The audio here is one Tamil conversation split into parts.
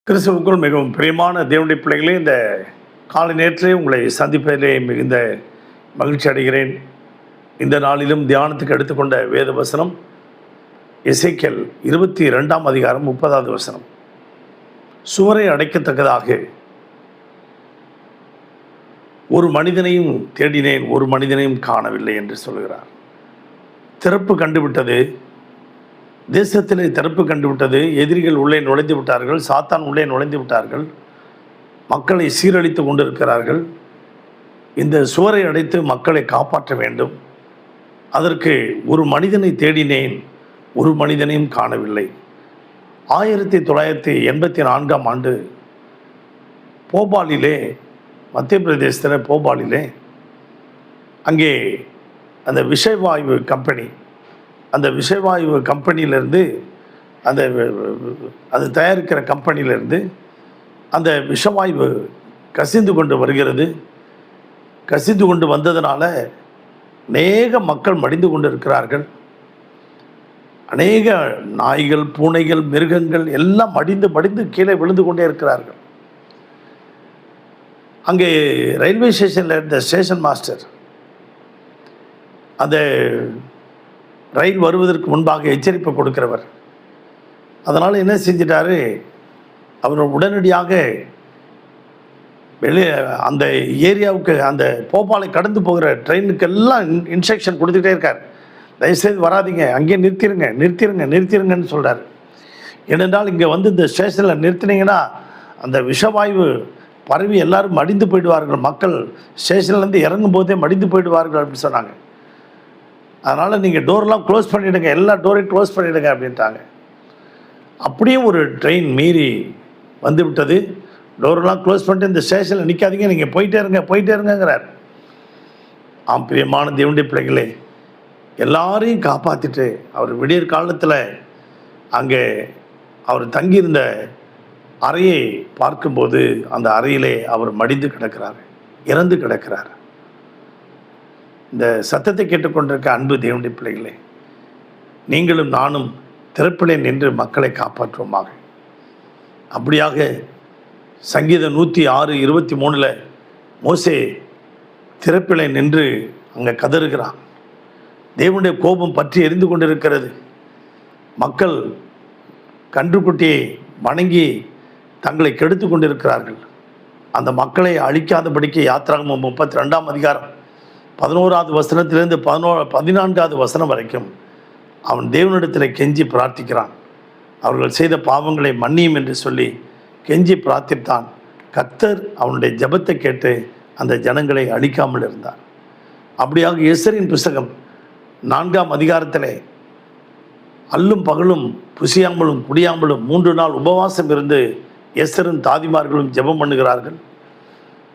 கிறிஸ்துவுக்குள் மிகவும் பிரியமான தேவனுடைய பிள்ளைகளே, இந்த காலை நேரத்திலே உங்களை சந்திப்பதிலே மிகுந்த மகிழ்ச்சி அடைகிறேன். இந்த நாளிலும் தியானத்துக்கு எடுத்துக்கொண்ட வேத வசனம் எசேக்கியேல் 22ஆம் அதிகாரம் 30வது வசனம். சுவரை அடைக்கத்தக்கதாக ஒரு மனிதனையும் தேடினேன், ஒரு மனிதனையும் காணவில்லை என்று சொல்கிறார். திறப்பு கண்டுவிட்டது, தேசத்திலே திறப்பு கண்டுவிட்டது. எதிரிகள் உள்ளே நுழைந்து விட்டார்கள், சாத்தான் உள்ளே நுழைந்து விட்டார்கள், மக்களை சீரழித்து கொண்டிருக்கிறார்கள். இந்த சுவரை அடைத்து மக்களை காப்பாற்ற வேண்டும். அதற்கு ஒரு மனிதனை தேடினேன், ஒரு மனிதனையும் காணவில்லை. 1984ஆம் ஆண்டு போபாலிலே, மத்திய பிரதேசத்தில் போபாலிலே, அங்கே அந்த விஷவாயு கம்பெனி, அந்த விஷவாயு கம்பெனியிலேருந்து, அது தயாரிக்கிற கம்பெனியிலேருந்து அந்த விஷவாயு கசிந்து கொண்டு வருகிறது. கசிந்து கொண்டு வந்ததுனால அநேக மக்கள் மடிந்து கொண்டு இருக்கிறார்கள். அநேக நாய்கள், பூனைகள், மிருகங்கள் எல்லாம் மடிந்து மடிந்து கீழே விழுந்து கொண்டே இருக்கிறார்கள். அங்கே ரயில்வே ஸ்டேஷனில் இருந்த ஸ்டேஷன் மாஸ்டர் அந்த ரயில் வருவதற்கு முன்பாக எச்சரிப்பு கொடுக்கிறவர். அதனால் என்ன செஞ்சிட்டாரு, அவர் உடனடியாக வெளியே அந்த ஏரியாவுக்கு, அந்த போபாலை கடந்து போகிற ட்ரெயினுக்கெல்லாம் இன்ஸ்ட்ரக்ஷன் கொடுத்துக்கிட்டே இருக்கார். தயவுசெய்து வராதிங்க, அங்கேயே நிறுத்திருங்கன்னு சொல்கிறார். ஏனென்றால் இங்கே வந்து இந்த ஸ்டேஷனில் நிறுத்தினீங்கன்னா அந்த விஷவாயு பரவி எல்லாரும் மடிந்து போயிடுவார்கள், மக்கள் ஸ்டேஷன்லேருந்து இறங்கும் போதே மடிந்து போயிடுவார்கள் அப்படின்னு சொன்னாங்க. அதனால் நீங்கள் டோர்லாம் க்ளோஸ் பண்ணிவிடுங்க, எல்லா டோரையும் க்ளோஸ் பண்ணிவிடுங்க அப்படின்ட்டாங்க. அப்படியே ஒரு ட்ரெயின் மீறி வந்து விட்டது. டோரெலாம் க்ளோஸ் பண்ணிட்டு இந்த ஸ்டேஷனில் நிற்காதீங்க, நீங்கள் போயிட்டே இருங்கிறார். பிரியமான தேவனுடைய பிள்ளைகளே, எல்லாரையும் காப்பாற்றிட்டு அவர் விடியற் காலத்தில் அங்கே அவர் தங்கியிருந்த அறையை பார்க்கும்போது அந்த அறையிலே அவர் மடிந்து கிடக்கிறார், இறந்து கிடக்கிறார். இந்த சத்தத்தை கேட்டுக்கொண்டிருக்க அன்பு தேவனுடைய பிள்ளைகளே, நீங்களும் நானும் திறப்பிலே நின்று மக்களை காப்பாற்றுவோமாக. அப்படியாக சங்கீதம் 106:23 மோசே திறப்பிலே நின்று அங்கே கதறுகிறான். தேவனுடைய கோபம் பற்றி எரிந்து கொண்டிருக்கிறது. மக்கள் கன்றுக்குட்டியை வணங்கி தங்களை கெடுத்து கொண்டிருக்கிறார்கள். அந்த மக்களை அழிக்காதபடிக்கு யாத்திராகமம் 32ஆம் அதிகாரம் 11வது வசனத்திலிருந்து 14வது வசனம் வரைக்கும் அவன் தேவனிடத்தில் கெஞ்சி பிரார்த்திக்கிறான். அவர்கள் செய்த பாவங்களை மன்னியும் என்று சொல்லி கெஞ்சி பிரார்த்தித்தான். கர்த்தர் அவனுடைய ஜெபத்தை கேட்டு அந்த ஜனங்களை அழிக்காமல் இருந்தார். அப்படியாக எஸ்தரின் புஸ்தகம் 4ஆம் அதிகாரத்தில் அல்லும் பகலும் புசியாமலும் குடியாமலும் 3 நாள் உபவாசம் இருந்து எஸ்தரும் தாதிமார்களும் ஜெபம் பண்ணுகிறார்கள்.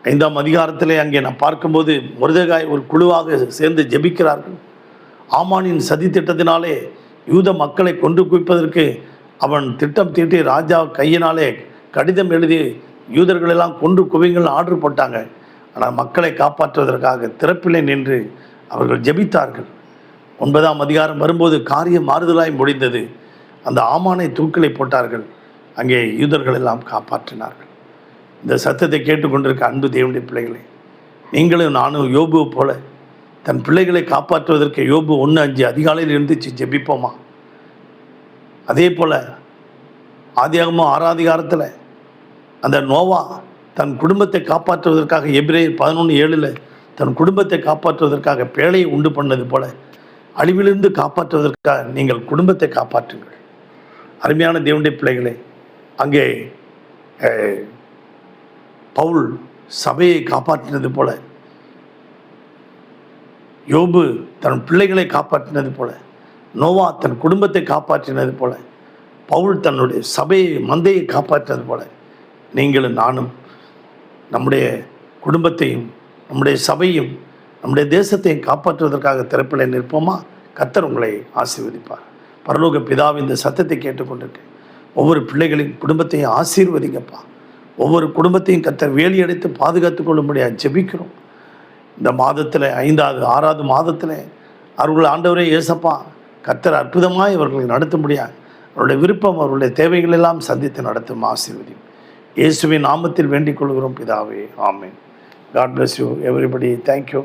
5ஆம் அதிகாரத்திலே அங்கே நான் பார்க்கும்போது மொர்தெகாய் ஒரு குழுவாக சேர்ந்து ஜெபிக்கிறார்கள். ஆமானின் சதி திட்டத்தினாலே யூத மக்களை கொண்டு குவிப்பதற்கு அவன் திட்டம் தீட்டி ராஜா கையினாலே கடிதம் எழுதி யூதர்களெல்லாம் கொண்டு குவிங்கள் ஆர்டர் போட்டாங்க. ஆனால் மக்களை காப்பாற்றுவதற்காக திறப்பிலே நின்று அவர்கள் ஜெபித்தார்கள். 9ஆம் அதிகாரம் வரும்போது காரியம் மாறுதலாய் முடிந்தது. அந்த ஆமானை தூக்கிலை போட்டார்கள். அங்கே யூதர்கள் எல்லாம் காப்பாற்றினார்கள். இந்த சத்தத்தை கேட்டுக்கொண்டிருக்க அன்பு தேவனுடைய பிள்ளைகளே, நீங்களும் நானும் யோபுவை போல தன் பிள்ளைகளை காப்பாற்றுவதற்கு யோபு 1:5 அதிகாலையில் இருந்துச்சு ஜெபிப்போமா? அதே போல் ஆதியாகமம் 6ஆம் அதிகாரத்தில் அந்த நோவா தன் குடும்பத்தை காப்பாற்றுவதற்காக எபிரேயர் 11:7 தன் குடும்பத்தை காப்பாற்றுவதற்காக பேழையை உண்டு பண்ணது போல அழிவிலிருந்து காப்பாற்றுவதற்காக நீங்கள் குடும்பத்தை காப்பாற்றுங்கள். அருமையான தேவனுடைய பிள்ளைகளே, அங்கே பவுல் சபையை காப்பாற்றினது போல, யோபு தன் பிள்ளைகளை காப்பாற்றினது போல, நோவா தன் குடும்பத்தை காப்பாற்றினது போல, பவுல் தன்னுடைய சபையை மந்தையை காப்பாற்றினது போல, நீங்களும் நானும் நம்முடைய குடும்பத்தையும் நம்முடைய சபையும் நம்முடைய தேசத்தையும் காப்பாற்றுவதற்காக திறப்பிலே நிற்போமா? கர்த்தர் உங்களை ஆசீர்வதிப்பார். பரலோக பிதாவின் இந்த சத்தத்தை கேட்டுக்கொண்டிருக்கேன் ஒவ்வொரு பிள்ளைகளின் குடும்பத்தையும் ஆசீர்வதிங்கப்பா. ஒவ்வொரு குடும்பத்தையும் கர்த்தர் வேலி அடைத்து பாதுகாத்து கொள்ளும்படியாக ஜெபிக்கிறோம். இந்த மாதத்தில் 5வது 6வது மாதத்தில் அவர்கள் ஆண்டவரே இயேசப்பா கர்த்தர் அற்புதமாய் அவர்களை நடத்தும்படியாக அவருடைய விருப்பம் அவருடைய தேவைகள் எல்லாம் சந்தித்து நடத்தும் ஆசீர்வதி. இயேசுவின் நாமத்தில் வேண்டிக் கொள்கிறோம் பிதாவே, ஆமென். God bless you everybody. Thank you.